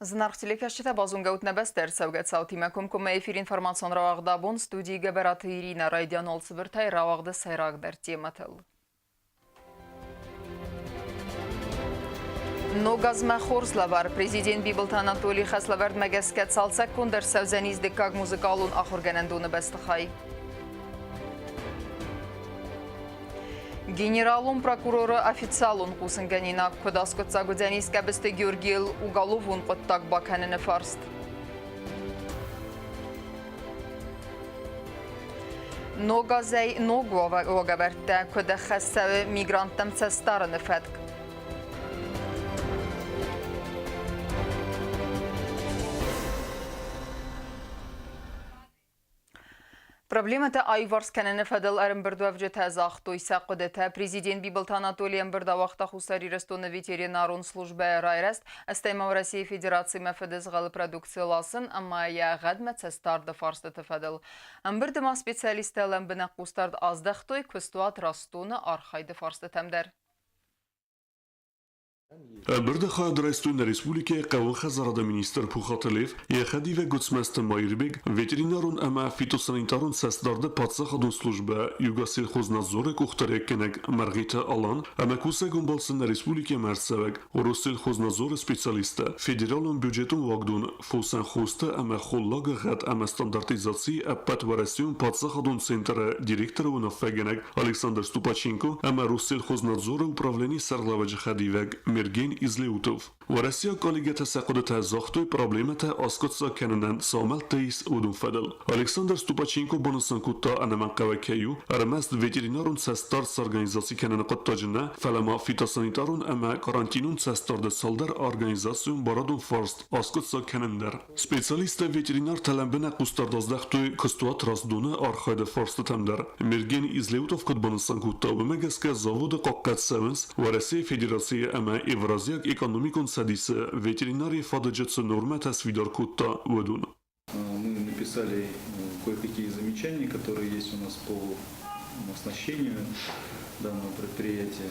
Znarxtilikashita bazungaut nebester sevget savtimekum kumme efir informasyon ravagda bun studi geberatı Irina Raydian olsıvırtay ravagda sayrag dertiyemetel. Nogazma Хорславар, президент Бибылт Анатолий Хаславард Мегескет Салсак Кундер Севзениз Декаг музыкалун Ахургенендуны Бестахай. Генералун прокуроры официалун Хусенгенина Кудаскот Загудзенис Кабесте Георгиел Уголовун Коттак Баканене Фарст. Ногазей Ногова Огаверте Кудахассаве мигрантам Цестарны Фетк. Проблемата Айварсканene Fedel Эренбердовже тезахтойса қудета президент Бибылт Анатолий Эмбердавақта Хусари Рестоны ветеринарун службе райрест Астайма в России Федерации Мефедез галы продукцияласын, амма я гадмет сестарды фарстыты Fedel. Эмбердема специалисты лэмбіне қустарды аздахтой күстуат растуны архайды фарстытамдар. Бирдахай Драйстуна Республики Каван Хазарада министр Пухаталев Яхадиве Гуцмастер Майрбек ветеринарун ама фитосанитарун сестарда патсахадун служба Югосельхознадзоры Кухтарекенек Маргита Алан ама Кусагун Балсына Республики Марсавек Россельхознадзоры специалиста федералун бюджетун вагдун Фусан Хоста ама Холлага Гад ама стандартизации аппатварасион патсахадун центра директору Нафагенек Александр Ступаченко ама Россельхознадзоры управление Сарлаваджи Хадивек Мерген Излеутов. В России коллегата сакудата захтой проблемата аскотса кененен самал тейс удун федел. Александр Ступаченко бонусан кутта анаманкавакею армаст ветеринарун сестар с организации кенен коттажина фалама фитосанитарун ама карантинун сестар де салдар организацион барадун фарст аскотса кенендер. Специалиста ветеринар таламбена кустардоздахтой костуат раздуна архайда фарст тамдар. Мерген Излеутов кот бонусан кутта вмегаска завода Коккат Севенс в России Федерации ама Евразияк экономикон садиса ветеринарии фададжется нормата свидар кутта водун. Мы написали кое-какие замечания, которые есть у нас по оснащению данного предприятия.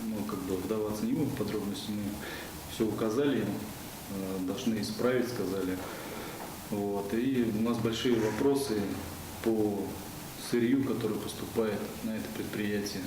Но вдаваться не будем в подробности, мы все указали, должны исправить, сказали. Вот. И у нас большие вопросы по сырью, которое поступает на это предприятие.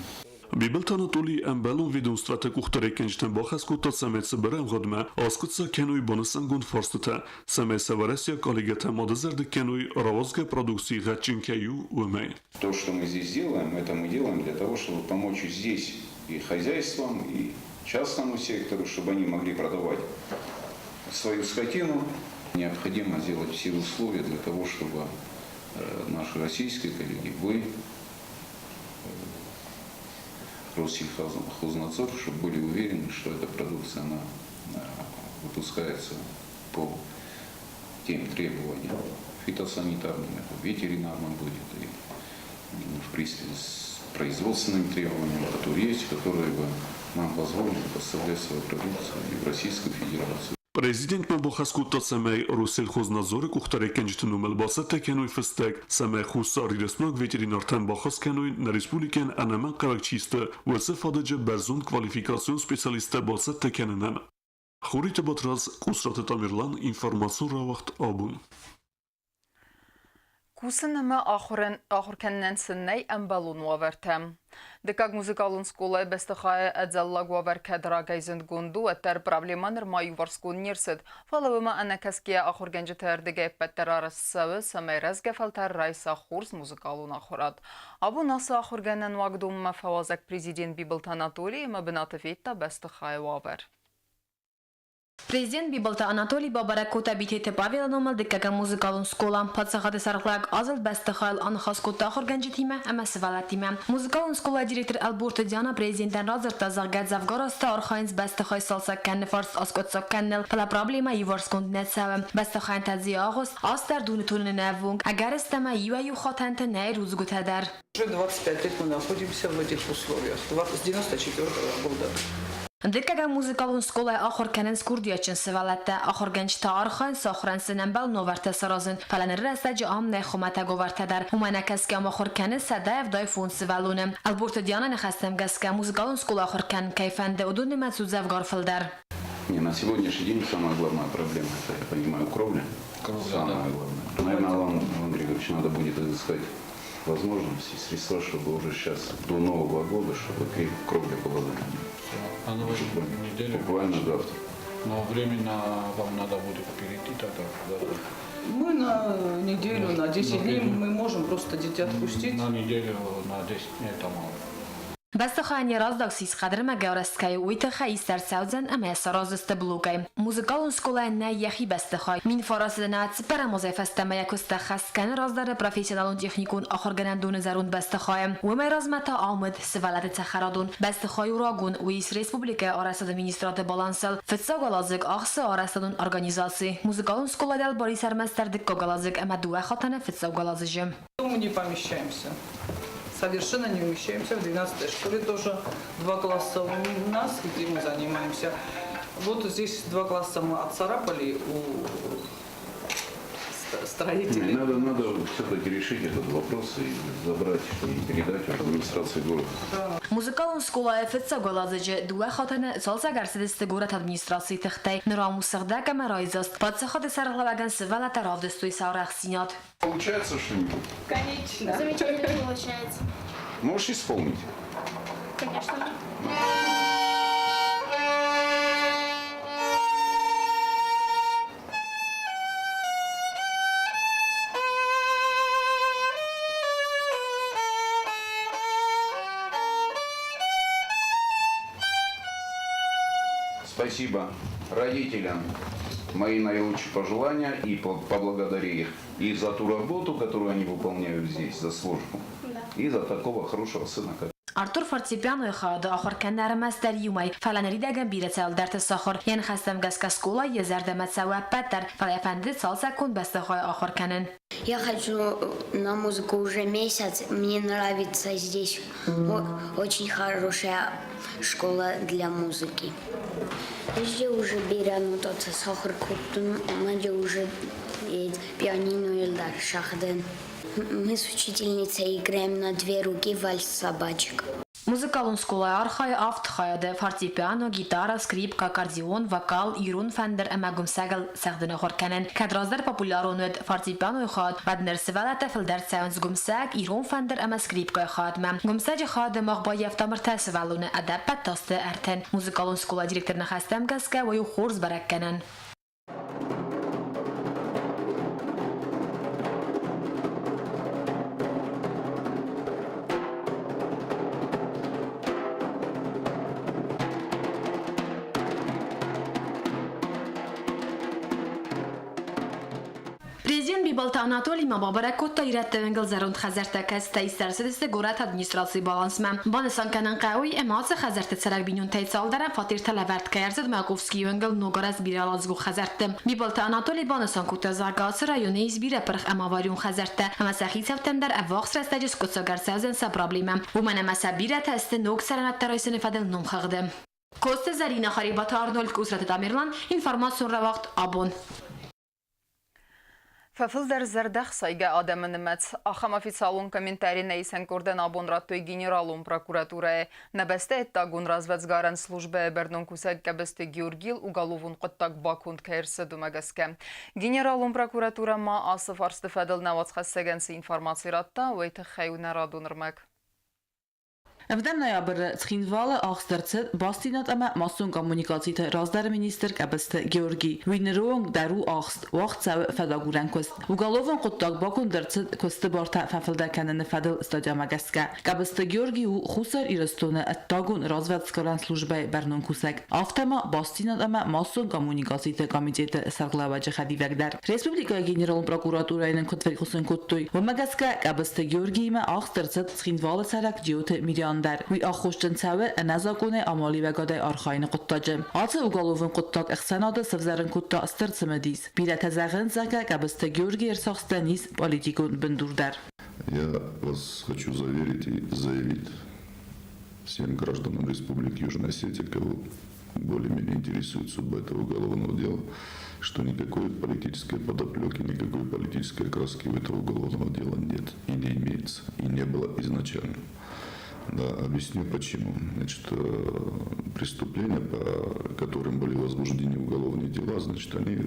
Бибылт Анатолий Эмбелун ведомствата Кухтарекенштен бахаскута самеца берем годма аскутса кенуй бонусангун форстута самеца варасия коллегата модезерды кенуй равозга продукции гатчинкаю умей. То, что мы здесь делаем, это мы делаем для того, чтобы помочь здесь и хозяйствам, и частному сектору, чтобы они могли продавать свою скотину. Необходимо сделать все условия для того, чтобы наши российские коллеги, вы, Россельхознадзор, чтобы были уверены, что эта продукция она выпускается по тем требованиям фитосанитарным, ветеринарным будет и в принципе с производственными требованиями, которые есть, которые бы нам позволили поставлять свою продукцию и в Российскую Федерацию. Президент Мабухаскута самей Россельхознадзоры Кухтарекенштену мелбасата кенуй фестек самей хусари реснок ветеринартен бахас кенуй на республикен анаман кавакчиста весе фададжа берзун квалификацион специалиста басата кененен. Хурите батраз Кусрата Тамирлан информацион равахт абун. Кусынымы ахуркеннен сыннай әмбалун уаверте. Декаг музыкалун сколай бестахая әдзалла гуаверке драгайзынд гунду әттер проблеманыр майюварскун нерсид. Фалавыма әнәкәския ахургенжі тәрдіге әппәттер арасысавы самайразге фалтар райса хурс музыкалун ахурат. Абу насы ахургеннен вагдумма фавазак президент Бибылт Анатолий мабинатыфетта бестахая уавер. Президент Бибылт Анатолий Бабаракута битете Павел номал декага музыкалун сколам подсахаты сархлаг азыл бестахайл анхаскута ахурганжитиме ама сивалатиме. Музыкалун скола директор Албурта Диана президентен разырта загад завгораста архайнс бестахай салса кенне фарс аскотса кеннел пала проблема юварскунд нетсавем. Бестахайн тадзи агус астер дунитунны навунг агар истема юаю хатанта най рузгутадар. Уже 25 лет мы находимся в этих условиях, с 94 года. Декага музыкалун сколай ахор кенен скурдиячын сивалатта ахор генчта архан сахран сенембал новарта саразын фалан растаджи ам нехомата govартадар humanakeska ахор кенен садаев дайфун сивалунем Албурта Диана нехастем геска музыкалун скола ахор кен кайфанде удун немат сузав гарфылдар Не, на сегодняшний день самая главная проблема, это, я понимаю, кровля. Самое главное. Наверное, Алан Григорьевич, надо будет изыскать возможности, средства, чтобы уже сейчас до Нового года, чтобы кровля была заменена. А на неделю? Буквально завтра. Но временно вам надо будет перейти тогда? Да? Мы на неделю, на 10 дней мы можем просто детей отпустить. На неделю, на 10 дней это мало. Бәстіхайне раздаксіз қадырма гәурәскай уйты хайыстар сәудзен әмәс разысты блукай. Музыкалын сколайна яхи бәстіхай. Мин фарасыдына ціпәрі мозайфәстәмәя күсті қаскәні раздары профессионалын техникун ахыргенен дуны зәрун бәстіхайым. Уймай размата алмыд сывалады цәхарадун. Бәстіхай урагун уйс республика арасыды министраты балансыл. Фетса галазык ақсы арасыдын организации. Музыкалын сколайдал бари сәрмәстәрдік галазык әмә дуа хатаны фетса галазыжым. Мы не помещаемся. Совершенно не умещаемся. В 12-й школе тоже 2 класса у нас, где мы занимаемся. Вот здесь 2 класса мы отцарапали у строителей. Надо все-таки решить этот вопрос и забрать и передать в администрации города. Музыкалын скола фетса галазыжы дуа хатаны салса гарсидисті город администрации тіхтай. Нұра мусығда камерайзаст. Подсыхады сарғылаваган сывала таравды стой саурах синят. Получается что-нибудь? Конечно. Замечательно получается. Можешь исполнить? Конечно. Спасибо родителям, мои наилучшие пожелания и поблагодари их и за ту работу, которую они выполняют здесь, за службу, и за такого хорошего сына, как Артур фортепиано خاد آخر کنار مستر یومی فلان ریدگم بیرتال در تساخر ین خستم گس کسکولا یه زردمت سوا پتر فلا فندی سالسا کن بستخوای آخر کنن. Я хожу на музыку уже месяц. Мне нравится здесь. Очень хорошая школа для музыки. Здесь уже берем тот сахар куптун, маде уже пианино или шахден. Мы с учительницей играем на 2 руки вальс собачек. Музыкалын сколай архай авт хаяды фортепиано, гитара, скрипка, аккордеон, вокал, ирун фендер әмәгім сәгіл сәғдіні хорканын. Кәдраздар популяронуд фортепиано хад ваднер сывалата филдер сәуінз гумсәк, ирун фендер әмә скрипка хадмә. Гумсәджі хады мағбаев тамырта сывалуны әдәп пәттасты әртін. Музыкалын сколай директорны хәстәм гәске вайу хорз бәрәккәнін. Президент Бибалта Анатолий Мабабарак котта ираттевенгел зарунд хазарта каста истерсидисте горат администрации балансмам. Банасан канан қауи эмац хазарта царак бинун тайцал дарам фатир талаверт каярзад Маковский венгел нугараз биралазгу хазартым. Бибалта Анатолий банасан котта загас районе избира перх амавариун хазарта. Ама сахи септембер авакс растажис котсагар сазен са проблемам. Вумана масабира тасте ног саранат тарайсен фадел нум хагдым. Коста Зарина Харибата Арнольд Кусрат Тамерлан информацион равақт абон. ففلدر زردخ سایگه آدم نمت آخم افیسالون کمنتاری نیسن کردن آبون راتوی گینرالون پراکوراتوره نبسته اتاگون رازوزگارن службе برنون کسد کبسته گیورگیل уголовун قطاق باکوند کهرسه دومگسکه گینرالون پراکوراتوره ما آصف ارست فدل نواز خستگنسی انفرماسی راتا ویت خیونه رادون رمک В ноябре цхинвала ахстарцет бастинат ама масон коммуникациите раздар министр кабасты Георгий Винеруонг дару ахст вақт сау фадагуран кост. Уголован құттақ бакун дарцет косты барта фафылда кананы фадыл стадиамагаска. Кабасты Георгий у хусар ирастуны аттагун разведскаран службай барнон кусак. Автама бастинат ама масон коммуникациите комитеты сарглаваджи хадивагдар. Республика генерал прокуратурайнын котвери хусын коттуй. Вамагаска кабасты Георгий ма ахстарцет цхинвала сарак джиоты миллион وی آخوشتن سوه نزاکونه آمالی و گاده آرخاین قطاجم. آت اوگالوون قطاق اخساناده سفزرن قطا استرسمدیز. بیره تزاغن زکه کبسته گیورگی ارساخستانیز پالیتیکون بندوردر. Я вас хочу заверить и заявить всем гражданам Республики Южная Осетия, кого более-менее интересует судьба этого уголовного дела, что никакой политической подоплеки, никакой политической окраски у этого уголовного дела нет и не имеется, и не было изначально. Да, объясню почему. Значит, преступления, по которым были возбуждены уголовные дела, значит, они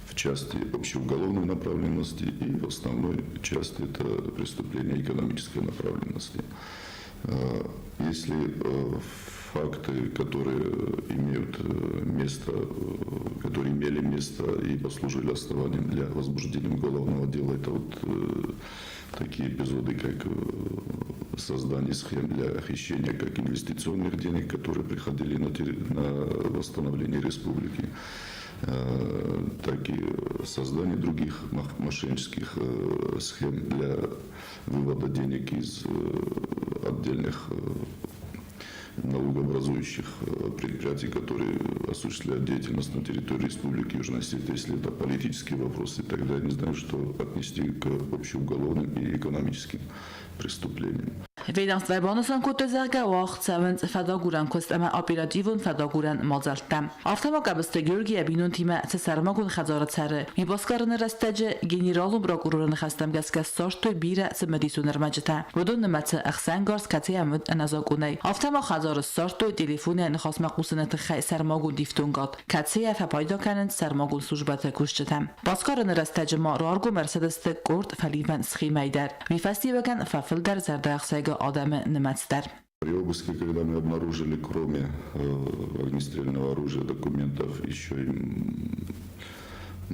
в части общеуголовной направленности и в основной части это преступления экономической направленности. Если факты, которые имели место и послужили основанием для возбуждения уголовного дела, это вот такие эпизоды, как создание схем для хищения как инвестиционных денег, которые приходили на восстановление республики, так и создание других мошеннических схем для вывода денег из отдельных налогообразующих предприятий, которые осуществляют деятельность на территории Республики Южная Осетия. Если это политические вопросы, тогда я не знаю, что отнести к общеуголовным и экономическим преступлениям. Վերանստվայբանոսան կոտեզարգա ու աղցավենց ֆադագուրան կոստամա օպերատիվուն ֆադագուրան մոզալտամ։ Ավտոմակաբստը Գյորգի Աբինուն թիմը ցեսարմագուն խազարացարը մի բոսկարն ռաստեջը գեներալում պրոկուրորն խաստամ գասկաս սորտո բիրա ծմդիսուն ռմաջտա։ Ոդուն նմացը ախսան գորս կացի ամդ անազոգունայ։ Ավտոմա խազարը սորտո տելեֆոնը խոսմակուսնը թխայ սարմագուն դիֆտուն գատ։ Կացի ֆապայդոկանն սարմագուն սուժբատը կուշչտամ։ Բոսկարն ռաստեջը մարարգու Mercedes-ը կորտ ֆալիվան սխիմայդար։ Վիֆաստիվական ֆաֆլդար զարդախսայգը Адаме Немацтер. При обыске, когда мы обнаружили, кроме огнестрельного оружия, документов, еще и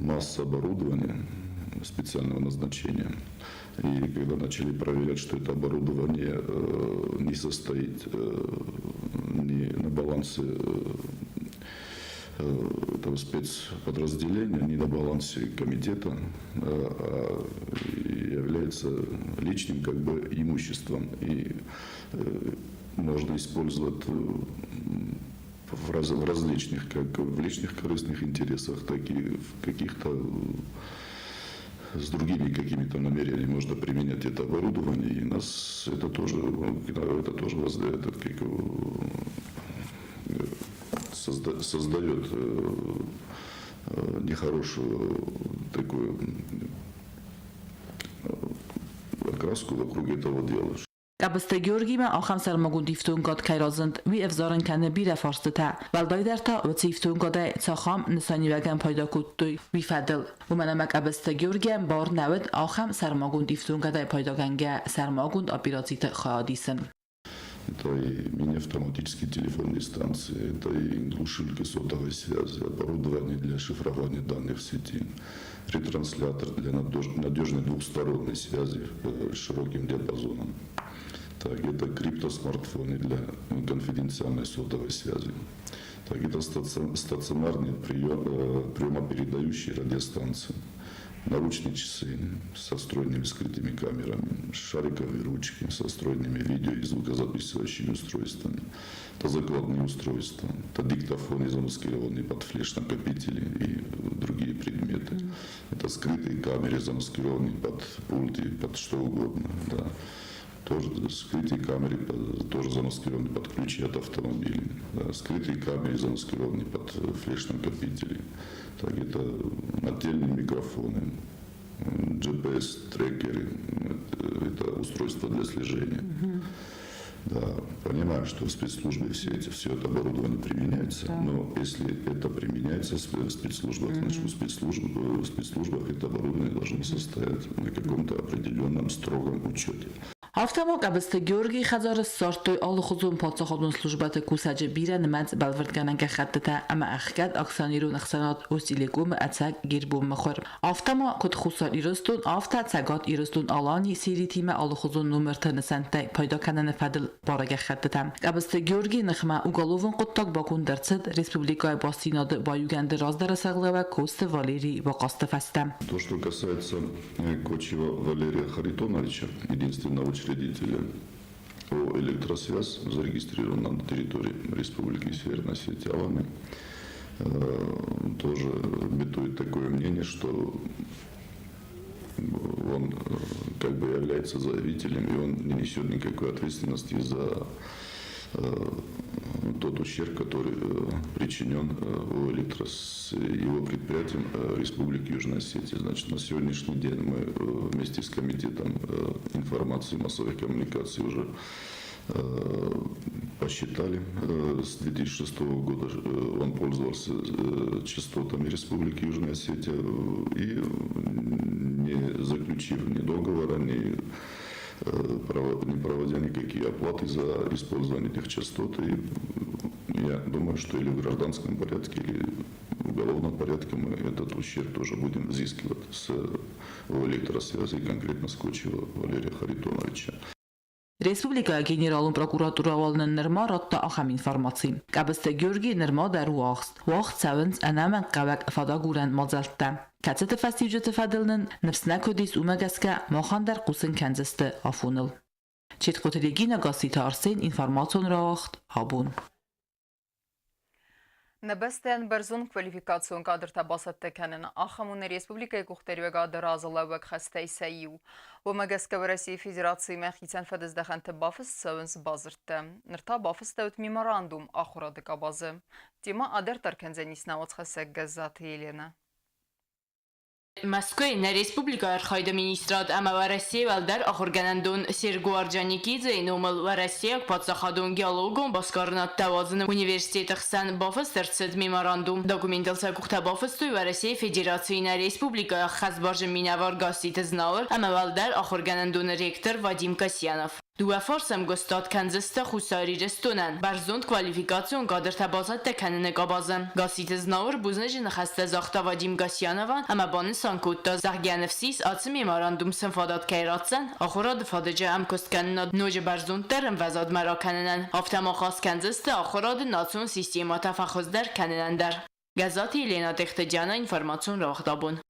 масса оборудования специального назначения. И когда начали проверять, что это оборудование не состоит ни на балансе этого спецподразделения, не на балансе комитета, а является личным как бы имуществом и можно использовать в различных, как в личных корыстных интересах, так и в каких-то с другими какими-то намерениями можно применять это оборудование, и нас это тоже создает нехорошую такую окраску вокруг этого дела. Կաբստե Գյորգիմը ախամ սարմագուն դիֆտուն գոտ կայրոզընդ վի էվզորն կանը բիրը ֆորստտա վալդայդերտա վցի իֆտուն գոդայ ցախամ նսանիվական փայդակուտույ վիֆադլ ումանամակ կաբստե Գյորգիան բոր նավդ ախամ սարմագուն դիֆտուն գոդայ փայդականգա սարմագուն օպերացիա խադիսն Это и мини-автоматические телефонные станции, это и глушилки сотовой связи, оборудование для шифрования данных в сети, ретранслятор для надежной двухсторонней связи с широким диапазоном. Так, это криптосмартфоны для конфиденциальной сотовой связи. Так, это стационарные приемопередающие радиостанции. Наручные часы со встроенными скрытыми камерами, шариковые ручки со встроенными видео и звукозаписывающими устройствами. Это закладные устройства, это диктофоны, замаскированные под флеш-накопители и другие предметы. Это скрытые камеры, замаскированные под пульты, под что угодно. Да. Тоже скрытые камеры, тоже замаскированные под ключи от автомобиля. Да. Скрытые камеры, замаскированные под флеш-накопители. Так, это отдельные микрофоны, GPS-трекеры, это устройство для слежения. Да, понимаю, что в спецслужбе все это оборудование применяется, но если это применяется в спецслужбах, значит в спецслужбах это оборудование должно состоять на каком-то определенном строгом учете. Ավտոմակաբստը Գյորգի խազարը սորտոյ ալխուզուն փոցախոդուն սլուժբատը կուսաջը բիրը նմած բալվրդկանանքը խատտա ամա ախկատ ակսանիրուն ախսանատ ուսիլիկում ացակ գիրբում մխոր ավտոմա կոտ խուսար իրստուն ավտա ցագատ իրստուն ալանի սիրի թիմը ալխուզուն նոմեր տնսանտե փայդականանը ֆադլ բարագա խատտա կաբստը Գյորգի նխմա ուգալովուն կոտակ բակուն դրցդ ռեսպուբլիկայի բաստինադ բայուգանդը ռազդարը սաղլավա կոստը Վալերի Բակաստը ֆաստա. То, что касается Кочева Валерия Харитоновича, единственного учредителя ООО «Электросвязь», зарегистрирована на территории Республики Северная Осетия Аланы, тоже бытует такое мнение, что он как бы является заявителем, и он не несет никакой ответственности за тот ущерб, который причинен Электрос и его предприятиям Республики Южная Осетия. Значит, на сегодняшний день мы вместе с Комитетом информации и массовых коммуникаций уже посчитали. С 2006 года он пользовался частотами Республики Южная Осетия и не заключив ни договора, не проводя никакие оплаты за использование этих частот. И я думаю, что или в гражданском порядке, или в уголовном порядке мы этот ущерб тоже будем взыскивать с Электросвязи, конкретно с Кочева Валерия Харитоновича. Ռեսպուբլիկայի գեներալուն պրոկուրատուրավալն նրմա ռոտտա ախամ ինֆորմացի։ Կաբստե Գյորգի նրմա դարու աղստ։ Վաղ ցավնց անամն կավակ ֆադագուրան մոզալտա։ Կացետը ֆաստիջը տֆադելնն նվսնա կոդիս ումագասկա մոխանդար կուսն քանզստը աֆունլ։ Չետկոտելիգինա գասիթա արսեն ինֆորմացիոն ռաղտ հաբուն։ Նբեստեն բերզուն կվալիվիկացիոն կադր տաբասատ տեքանն ախամունը Республիկայի կուղտերի վեգադր ազալավակ խստեի սայիու, ոմագես կվրեսի Ֆեդերացիի մեղիցան ֆեդեզդախան տբավս սվնս բազրտը, նրտա բավս տավտ միմարանդում ախուրադը կաբազը, տիմա ադեր տարքենզենիս նավոց խսեկ գզատ Елена. Москве на Республика Архайда министрат ама Россия валдар ахорганандон Сергу Арджаникидзе номал Россия подсахадон диалогом баскарнат тавазын университетах сан бафастерцет меморандум документалса кухта бафасту Россия Федерации на Республика хазбаржы минавар гасит знаур ама валдар ахорганандон ректор Вадим Касьянов. Դու ֆորսեմ գոստատ Քանզաստը խուսարի ռեստոնան բարձոնտ կվալիֆիկացիոն կադր տաբազատ տեքանը նկաբազն գասիտը զնավոր բուզնեժի նխաստը զախտա Վադիմ Կասյանովան ամաբանը սանկուտտա Զարգյանովսիս ացի մեմորանդում սնֆադատ կայրացան ախորա դֆադեջը ամ կոստկաննա նոջը բարձոնտ տերն վազատ մարականնան ավտամախաս Քանզաստը ախորա դ նացիոն սիստեմա տաֆախոզդար կաննանդար Գազատի Елена Տեխտեջյանը ինֆորմացիոն ռախտաբուն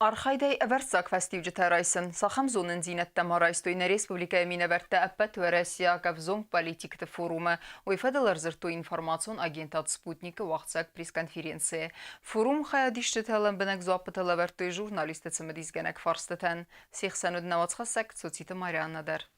Արխայդեի əvərtsակ fəstivcətərayısın, saxam zonun zinətdə maraystoyuna Respublikaya minəvərtdə əppət vərəsiya qəvzon politikdə forumu uyfədalar zırtı informasyon agentat Sputnikə vaxtsak press-konferensiya. Forum xəyadişçətələn bənək zapıtələ jurnalistə cımıdizgənək farstətən 82 сocitə Mariannadar.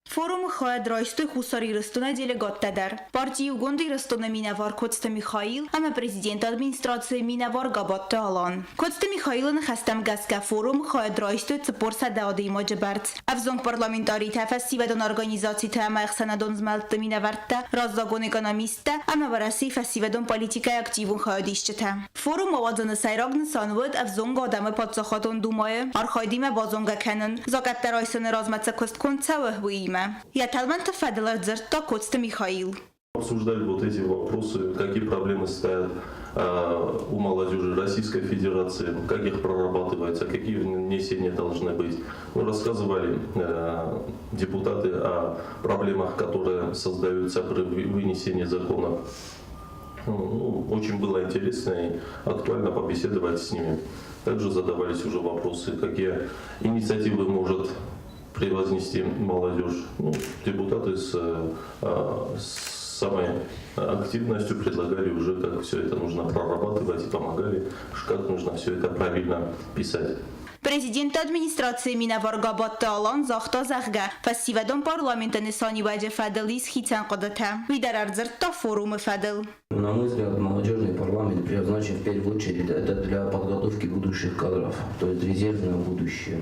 Форум Хадрайстой Хусари Ростона делегаттадар. Партию Гонды Ростона Минавар Котста Михаил, ама президент администрации Минавар Габатта Алан. Котста Михаилын хастам газка форум Хадрайстой цепорса даады имаджабард. Авзонг парламентари фестивадон организации тама ихсанадон змалтта Минаварта, раздагон экономиста, ама вараси фестивадон политика активун хаядишчата. Форум авадзаны сайрагны санвуд авзонг адамы падсахатон думае, архайдиме базонга кенен, загаттарайсыны разматса кост концавы хуиме. Я талманта фадала дзерта Котста Михаил. Обсуждали вот эти вопросы, какие проблемы стоят у молодежи Российской Федерации, как их прорабатывается, какие внесения должны быть. Мы рассказывали депутаты о проблемах, которые создаются при вынесении законов. Очень было интересно и актуально побеседовать с ними. Также задавались уже вопросы, какие инициативы может превознести молодежь. Депутаты с самой активностью предлагали уже, как все это нужно прорабатывать и помогали, как нужно все это правильно писать. Президент администрации Минавар Габатта Алан захта захга фестивадон парламента Нисани Ваджа Фаделис Хитан Кадата. Видар Ардзерта форумы Фадел. На мой взгляд, молодежный парламент предназначен в первую очередь это для подготовки будущих кадров, то есть резервное будущее.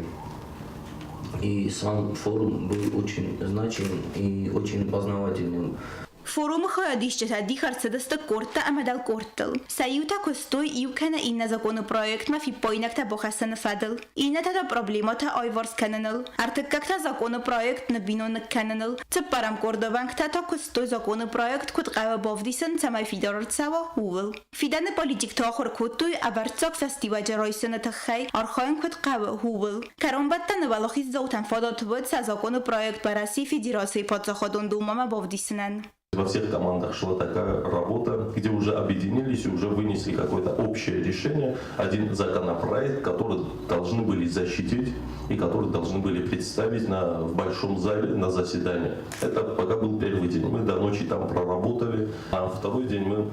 И сам форум был очень значим и очень познавательным. Форум хаядишчата дихарцедеста корта амадал кортл. Саюта костой иукана инна законопроект мафи пойнакта бохасана фадл. Инна тата проблемата айварс кананал. Артыккакта законопроект на бинонак кананал. Цепарам кордованкта та костой законопроект кут гава бовдисан самай фидорцава увел. Фиданы политик тахор кутуй аварцак фестиваджа райсана тахай архаин кут гава увел. Каромбатта навалахиз заутан фадат вод са законопроект по России Федерации подзаходон думама бовдисанан. Во всех командах шла такая работа, где уже объединились и уже вынесли какое-то общее решение, один законопроект, который должны были защитить и который должны были представить в большом зале на заседании. Это пока был первый день. Мы до ночи там проработали, а второй день мы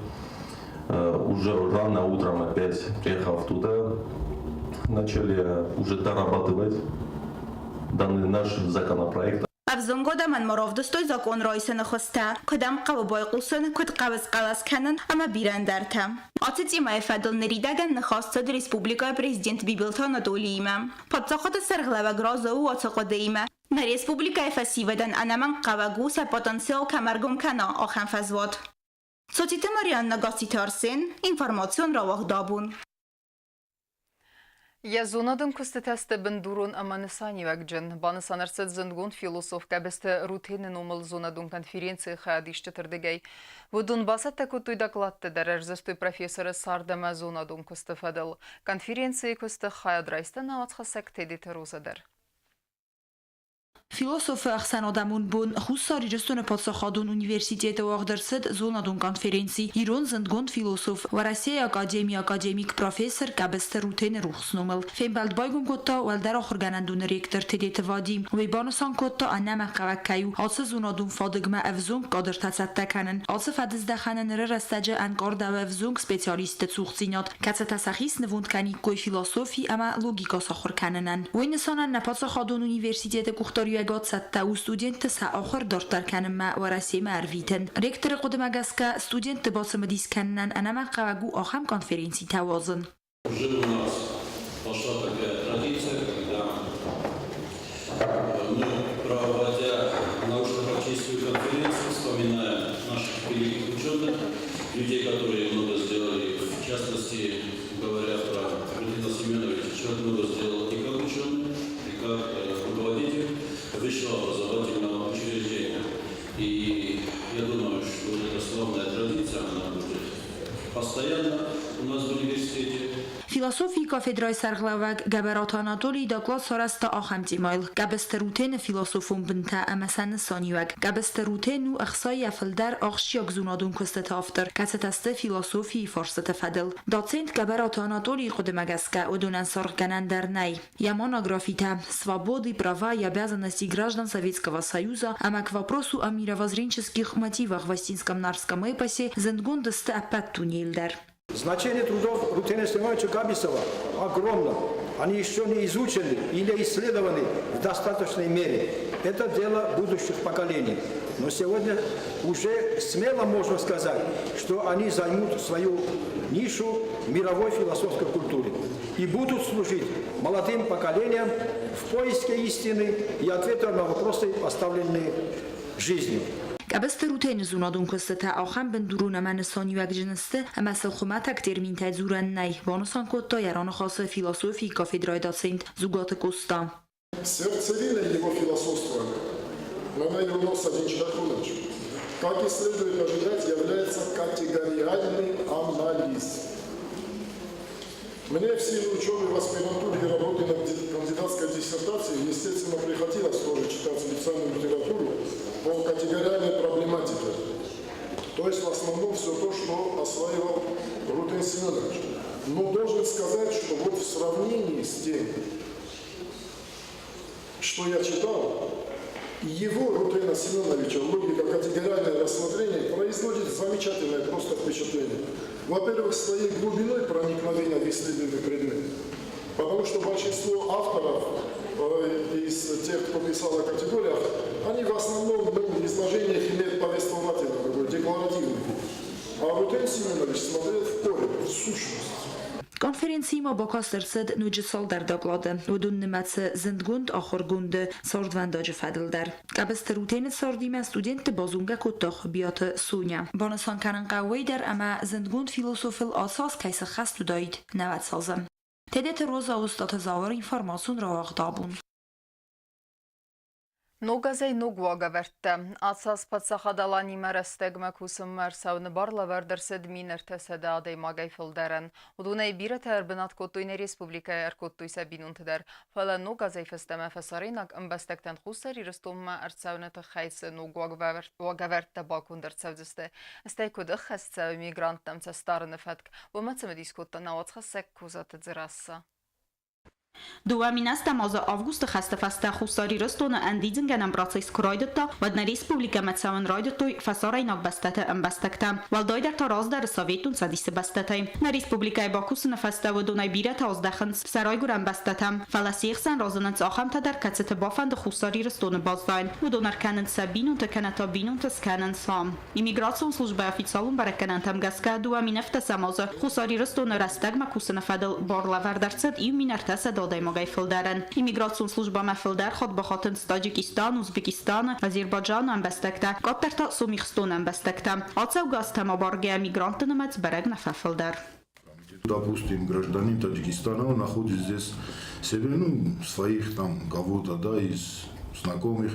уже рано утром опять, приехав туда, начали уже дорабатывать данный наш законопроект. Avzon godaman marovdostoy zakon roysene khosta. Kodam qavboy qulsun kod qavz qalas kanan ama birandarta. Atitime fadl neridagan nkhastsad Respublikaya prezident Bibilta Anatoliyime. Patsakhot serglava graza u atsakodeime. Na Respublikaya fasivadan anaman qavagu sa potensial kamargum kana akhan fazvat. Sotite Marianna Gassitarsen, information rawah dabun. Язунадын күстетесті біндурун аманысани вәкджін. Баны санарсыз зінгун философ кәбісті рутинін умыл зунадын конференции хадишті түрдігей. Вудун басатта күтуй докладты дәрәрзісті профессоры Сардама зунадын күсті фадыл. Конференции күсті хаядрайсты наватқа сәктедеті розадыр. Философ Ахсан Адамун бун хуссари рестон подсахадун университета вагдырсыд зонадун конференции Ирон зендгон философ ва Россия академик профессор кабестер рутен рухснумал фембалд байгум котта валдар ахырганандун ректор тедет вадим вебансан котта анама қаваккаю алсы зонадун фадыгма авзун қадыр тацаттаканын алсы фадыздаханын растаджа анкар да авзун специалисты цухцинат каца тасахис невундкани кой философи ама логика сахурканынан войнсанан нападсахадун университета кухтари Гатсатта у студенты са ахыр дартар канма ورسي معرفيتن ريكتر قدماغاسكا студенты басымы дисканнан анама қавагу ахам конференции тавазын. Уже у нас пошла такая традиция, когда мы, проводя научно-практическую конференцию, вспоминаем наших великих ученых, людей, которые много сделали, в частности, говоря про Валентина Семеновича, человек много сделал и как ученый, и как руководитель высшего образовательного учреждения. И я думаю, что эта славная традиция, она будет постоянно у нас в университете. فیلسوفی کافدرای سرغلاوگ گبرات آناتولی داکلاس سرست آخم تیمایل گبستروتن فیلسوفون بنتا امسن سانیوگ گبستروتن و اخصای افلدر آخشیاگ زونادون کستت آفتر کست است فیلسوفی فرست فدل داتسنت گبرات آناتولی خود مگسکه و دونن سرغنن در نی ямана графита свободы, права и обязанности граждан Советского Союза, а к вопросу о мировоззренческих мотивах в Астинском-Нарском эпосе Зенгондесте опять тунельдер. Значение трудов Рутена Степановича Габисова огромно. Они еще не изучены и не исследованы в достаточной мере. Это дело будущих поколений. Но сегодня уже смело можно сказать, что они займут свою нишу в мировой философской культуре и будут служить молодым поколениям в поиске истины и ответов на вопросы, поставленные жизнью. Габестерутен зунадун костата ахам бендурун амансани вак жинсте амасл хуматак термин тадзуран най ванусан котта яран хаса философии кафедрай доцент зугата коста. Сердцевина его философства Ромео Нос один Чудакунович, как и следует ожидать, является категориальный анализ. Мне в силу учебы в аспирантуре и работы над кандидатской диссертацией, естественно, приходилось тоже читать специальную литературу по категориальной проблематике. То есть в основном все то, что осваивал Рутен Семенович. Но должен сказать, что вот в сравнении с тем, что я читал, его, Рутена Семеновича, логика категориальное рассмотрение производит замечательное просто впечатление. Во-первых, своей глубиной проникновения в исследуемый предмет. Потому что большинство авторов из тех, кто писал о категориях, они в основном в изложениях имеют повествовательный, такой декларативный вид. А Рутен Семенович смотрел в корень, в сущность. Конференции ما با کاسترسد نوج سال در داغلاده و دون نمتس زندگوند آخر گونده ساردونداج فدل در گبستروتین ساردیم استودنت بازونگه کتاخ بیات سونیا بانسان کنن قوی در اما زندگوند فیلسوفل آساس کیس خستو داید نوت سازم تدت روزا استاد زاور اینفارماسون را واقدابون Ногазай ногуага вертте. Ацас пацахадалани мерестегме кусым мерсавны барла вердерсед минертеседе адей магай филдерен. Удунай бире тербинат коттуйне республика эркоттуйса бинунтедер. Фала ногазай фестеме фесаринак имбестектен хусари рестумма эрцавнete хайсе ногуага вертте бакундер цевдесте. Стей куды хесце мигранттам цестарны фетк. Вомацеме дискутта навацха сек кузаты дзирасса. Duaminasta moza avgusta hasta fasta khusari rostona andidzen ganam proces kroidota vadna respublika matsavan roidotoi fasarainak bastata ambastakta valdoider tarozdar sovetun sadise bastatai na respublika bakusna fasta vodonai birata ozdachans saraygur ambastatam falasirsan rozanans achamta dar katseta bafand khusari rostona bazdain vodonar kanan sabinun ta kanata binun ta skanan sam imigracion служба официалун бараканантам гаска дуаминafta samoza khusari rostona rastagma kusna fadal borlavardartsat и минартаса Даймагай Филдарен. Иммиграцион служба Мафилдар ход ба хотин Таджикистан, Узбекистан, Азербайджан амбастакта, Катарта Сумихстон амбастакта. Отцев гастама барге мигранты намец берег на Филдар. Допустим, гражданин Таджикистана, он находит здесь себе, своих там кого-то, да, из знакомых,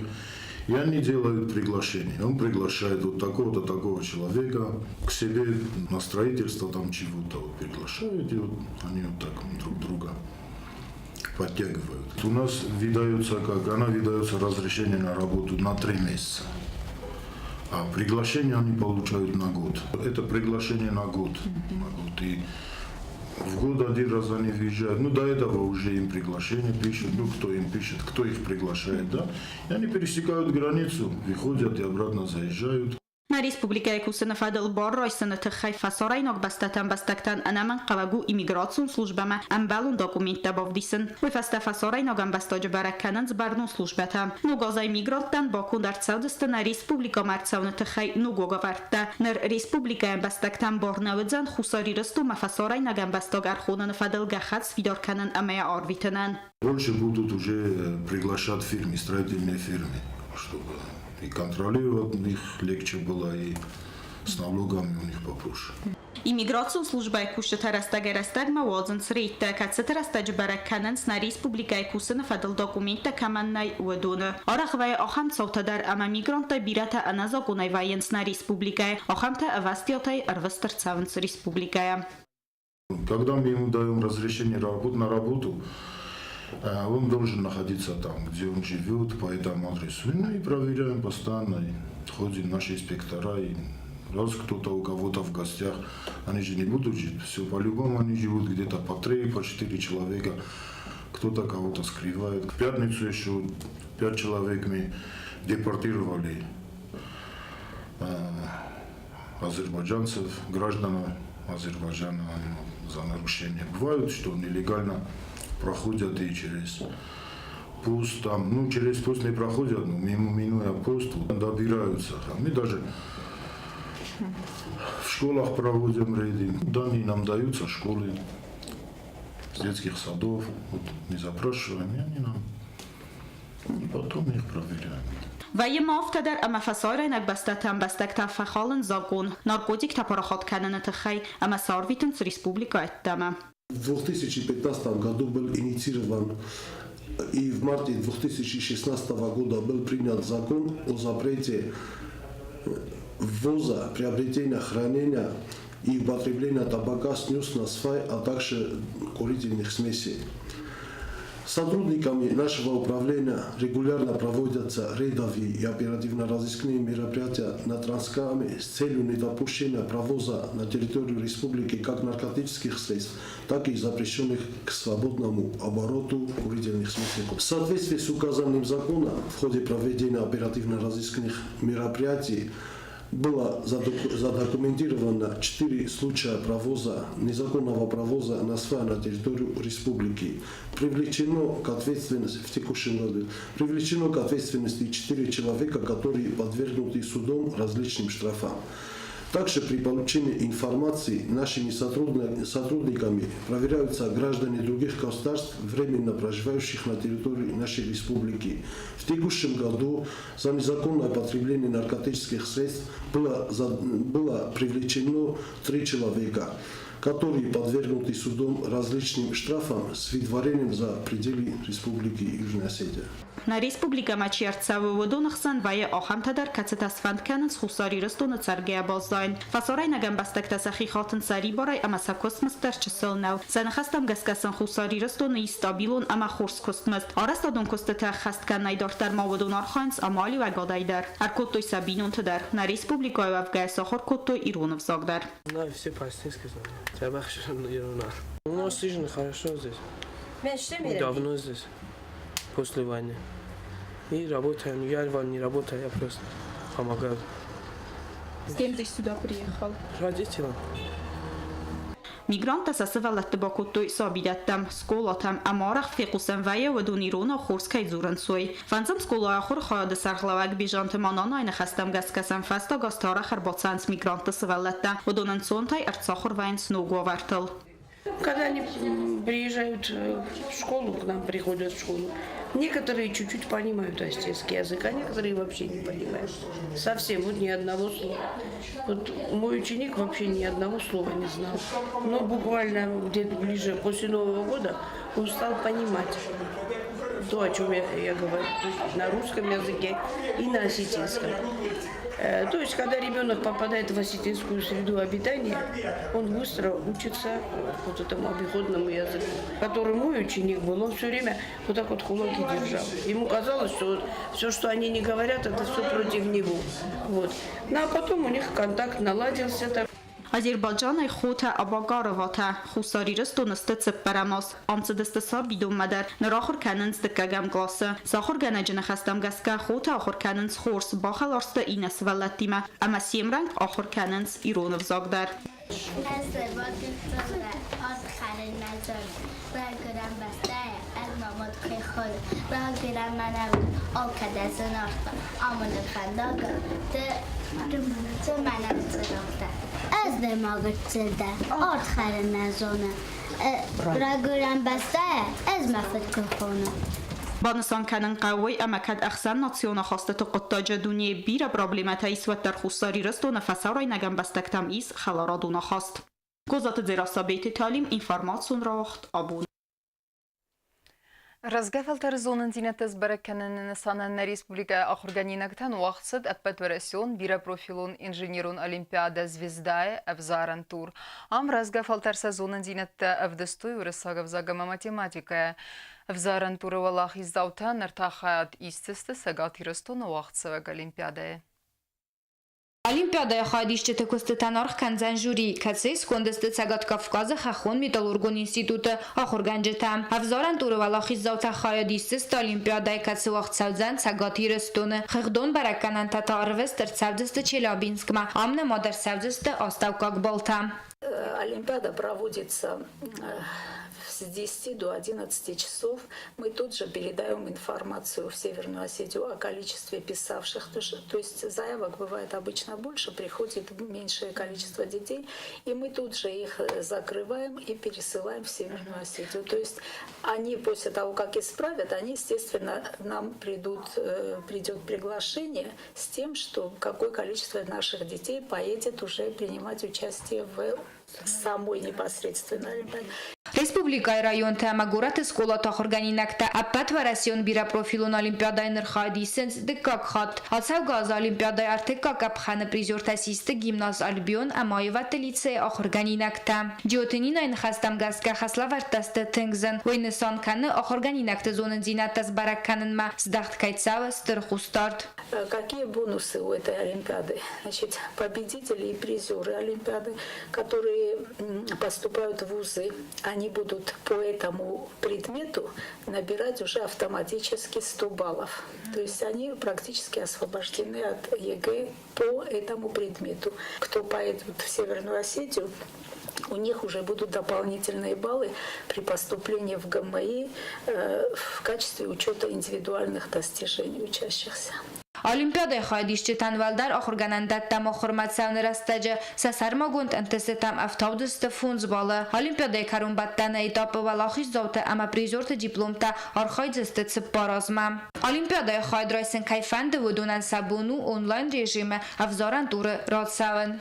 и они делают приглашение. Он приглашает вот такого-то, такого человека к себе на строительство там чего-то, вот приглашают, и вот они вот так друг друга подтягивают. У нас выдается, выдается разрешение на работу на 3 месяца. А приглашение они получают на год. Это приглашение на год. И в год 1 раз они въезжают. До этого уже им приглашение пишут. Кто им пишет, кто их приглашает, да? И они пересекают границу, выходят и обратно заезжают. На республика Кусана Фадал Боррой санатахай фасарайнок бастатан бастактан анаман қавагу иммиграцион службама амбалун документта бовдисын. Ой фаста фасарайнок амбастаджа баракканан збарнун службата. Нугозай мигранттан бакун дарцавдыста на республика марцавнатахай нугога вартта. Нар республика амбастактан борнавыдзан хусари рысту мафасарайнок амбастаг архунан Фадал гахат свидорканан амая арвитанан. Больше будут уже приглашать фирмы, строительные фирмы, чтобы и контролировать их легче было, и с налогами у них попроще. Иммиграцион служба кушта растагма возен срейта, кацета растаджа бараккананс на республика Кусана Фадал документа каманнай уадуна. Арахвай ахам саутадар ама мигранта бирата аназагунай ваенс на республика, ахамта авастиотай арвастарцаванс республика. Когда мы ему даем разрешение на работу, он должен находиться там, где он живет, по этому адресу. И проверяем постоянно, и ходим наши инспектора, и раз кто-то у кого-то в гостях, они же не будут жить, все по-любому они живут где-то по 3, по 4 человека, кто-то кого-то скрывает. В пятницу еще 5 человек мы депортировали азербайджанцев, граждан Азербайджана за нарушение. Бывает, что нелегально проходят и через пост, там, через пост не проходят, но минуя пост, добираются. Мы даже в школах проводим рейды. Данные нам даются школы, с детских садов. Вот мы запрашиваем, и они нам, и потом их проверяем. Вайе мафтадар ама фасайрайнак бастатам бастакта фахален загон, наркотик тапарахат кананатахай, ама сарвитен с республика эттама. В 2015 году был инициирован и в марте 2016 года был принят закон о запрете ввоза, приобретения, хранения и употребления табака, снюса, свай, а также курительных смесей. Сотрудниками нашего управления регулярно проводятся рейдовые и оперативно-розыскные мероприятия на Транскаме с целью недопущения провоза на территорию республики как наркотических средств, так и запрещенных к свободному обороту курительных смесей. В соответствии с указанным законом в ходе проведения оперативно-розыскных мероприятий было задокументировано 4 случая незаконного провоза на свай на территорию республики. Привлечено к ответственности в текущем году 4 человека, которые подвергнуты судом различным штрафам. Также при получении информации нашими сотрудниками проверяются граждане других государств, временно проживающих на территории нашей республики. В текущем году за незаконное потребление наркотических средств было привлечено 3 человека, которые подвергнуты судом различным штрафам с выдворением за пределы Республики Южная Осетия. На республика Мачиарцавы водонахсан вая ахамтадар кацетасфандканын с хусари рыстуны царгея баздайн. Фасорай наган бастакта сахи хатын цари барай ама сакосмыстар чысылнау. Санахастам гаскасан хусари рыстуны истабилун ама хорс костмыст. Арастадун костата хасткан найдартар маводун арханс амали вагадайдар. Аркоттой сабинун тадар. На республику авгая сахар коттой Иронов загдар. Да, все по-эстински знают. Тебя бахшишь Ирона. У нас жизнь хорошо здесь. Давно здесь, после войны. И работаем. Я не работаю, я просто помогаю. С кем ты сюда приехал? Родителям. Միգրանտը սասվալատ բակուտույ սաբիդատտամ սկոլատամ ամարախ ֆիqուսան վայը վդունիրոնա խորսկայ զուրանցույ վանցամ սկոլա խոր խայադ սարխլավակ բիժանտ մանան այն խաստամ գասկասան ֆաստա գաստարա խրբոցանց միգրանտը սվալատտա վդոնան ցոնտայ արցախոր վայնց նոգովարտել. Когда они приезжают в школу, к нам приходят в школу, некоторые чуть-чуть понимают остецкий язык, а некоторые вообще не понимают. Совсем, вот ни одного слова. Вот мой ученик вообще ни одного слова не знал. Но буквально где-то ближе после Нового года он стал понимать то, о чем я говорю, то есть на русском языке и на осетинском. То есть, когда ребенок попадает в осетинскую среду обитания, он быстро учится вот этому обиходному языку, который мой ученик был, он все время вот так вот кулаки держал. Ему казалось, что вот все, что они не говорят, это все против него. Вот. Ну, а потом у них контакт наладился. Azərbaycan ay xota abaqarovata xusariris donestə paramas amcıdəstə sabidum madar naraxır kanınz dəkəgəm qlası saxır gənəcənə xəstəm qəskə xota axır kanınz xors baxalarsta inəs vəllətimə amma semrang axır kanınz ironov zaqdar Ez de magacılda, ortkarın nazona. Ragıran bastaya, ez mafet kofona. Բանսանքանն qawway ամակad əxsən natsiyona xastı qıttaca duniyə bir problemətə isvətlər xusari rəstona fəsaray nəgən bəstəktam is xəlaraduna xast. Qozatı dzerasabeytı talim informasyon raxt abun. Разгефалтер зонын зинетес берекенен санан республика ахурганинактан уақсыд аппетвересион бира профилон инженерун олимпиада звездае авзаран тур. Ам разгефалтер сезонын зинетте авдестой урысагав загама математикая. Авзаран туры валах издаута нартахаят истесте сагатирыстон уақсываг олимпиадае. Олимпиада ходишче текустетанарх канзанжури кацис кондесте цагат Кавказа хахон металлургон институты ахурганжетам авзаран туры валахи завта хаядистест олимпиада каци вақт савзан цагати рестone хигдон бараканан татарвестер савдесте Челябинскма амна модер савдесте Оставкак Болта. Олимпиада проводится с 10 до 11 часов. Мы тут же передаем информацию в Северную Осетию о количестве писавших. То есть заявок бывает обычно больше, приходит меньшее количество детей, и мы тут же их закрываем и пересылаем в Северную Осетию. То есть они после того, как исправят, они, естественно, нам придет приглашение с тем, что какое количество наших детей поедет уже принимать участие в самой непосредственно Олимпиаде. Республикայի район թեմագորատ սկոլա տախորգանինակտա ապատ վարասիոն բիրա պրոֆիլոն օլիմպիադայի նրխադիսենց դկակ խատ հացավ գազ օլիմպիադայի արդեք կակապ խանը պրիզորտասիստը գիմնազ ալբիոն ամայովատ լիցե ախորգանինակտա ջիոտենին այն խաստամ գասկա խասլավ արտաստը թենգզն վույնսան կանը ախորգանինակտը զոնն զինատաս բարակկանն ма սդախտ կայցավը ստրխուստարդ. Какие бонусы у этой Олимпиады? Значит, победители и призеры Олимпиады, которые поступают в вузы, они будут по этому предмету набирать уже автоматически 100 баллов. То есть они практически освобождены от ЕГЭ по этому предмету. Кто поедет в Северную Осетию, у них уже будут дополнительные баллы при поступлении в ГМИ в качестве учета индивидуальных достижений учащихся. Олимпиада ходишче танвалдар охорганандат там охорматсавны растаджа сасармагунд антесетам автодусты фунзбалы. Олимпиада карумбаттана этапы валахиш заута ама призорта дипломта архайдзесты цыппаразма. Олимпиада хайдрайсын кайфанды выдунан сабуну онлайн режиме авзаран туры радсавын.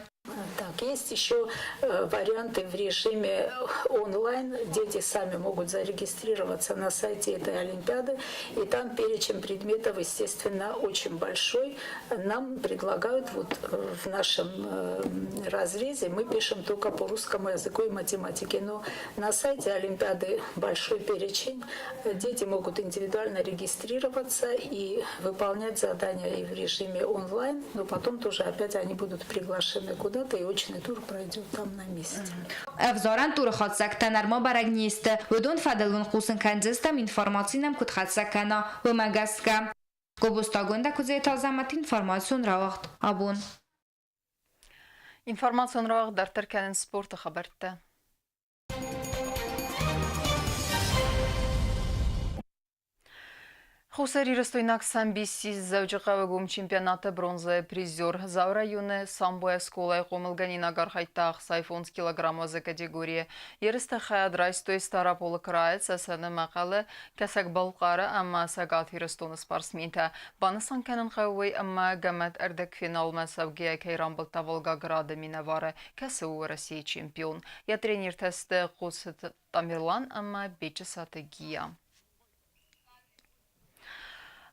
Так, есть еще варианты в режиме онлайн. Дети сами могут зарегистрироваться на сайте этой Олимпиады. И там перечень предметов, естественно, очень большой. Нам предлагают вот в нашем разрезе, мы пишем только по русскому языку и математике. Но на сайте Олимпиады большой перечень. Дети могут индивидуально регистрироваться и выполнять задания и в режиме онлайн. Но потом тоже опять они будут приглашены куда-то и очень отборочный тур пройдет там на месте. Evzoran turu xatsaktanarma baragniiste, udon fadelun xusun kanzistam informacinam kutxatsakana, umagaska. Gobustagonda kuzeytazamat informasyon ravaqt. Abun. İnformasyon ravaq dar Türkiye'nin sportu xabartda. Хусари Ростойнак самбиси завжықавығым чемпионаты бронзы призер. Зау районы самбоя сколай қомылганина гархайтақ сайфонс килограммазы категория. Ерісті қаядрайстой стараполы крайц асаны мақалы кәсәк балқары амма сағат Ростойны спортсменті. Банысан кәнін қауой амма гамат әрдік финал мәсавгея кейрамбылта Волгограды минавары кәсі у Россия чемпион. Я тренер тәсті қосы Тамерлан амма бечі саты гия.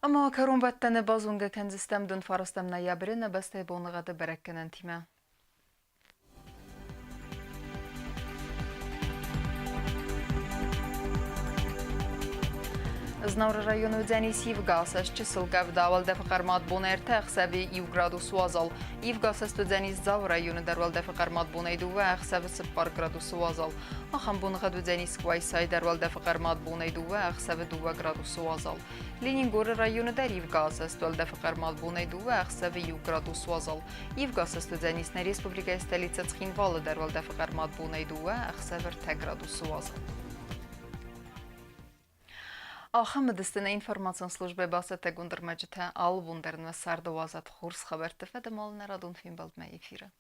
Ama karun battane bazunga kenzistemdün farastem noyabrine beste bonuğadı berekkenen time. Знавр району Дзенис Ивгасас чисылга вдавал дефақармат бонерте хсаби Ив градусу Ивгасас ту Дзенис зав району дарвал дефақармат бонейду ва хсаби 0 градусу азал. Ахам бонға ду Дзенис Квайсай дарвал дефақармат бонейду ва хсаби 2 градусу азал. Ленингор району дар Ивгасас ту дефақармат бонейду ва хсаби 1 градусу азал. Ивгасас ту Дзенис на республика столица Цхинвалы дарвал дефақармат бонейду ва хсаби 3 градусу азал. Ахам дистine информацион службе басete гундермеджите ал вундерн ve sardovazat xurs xaberti fedemol neradun film bald me efire.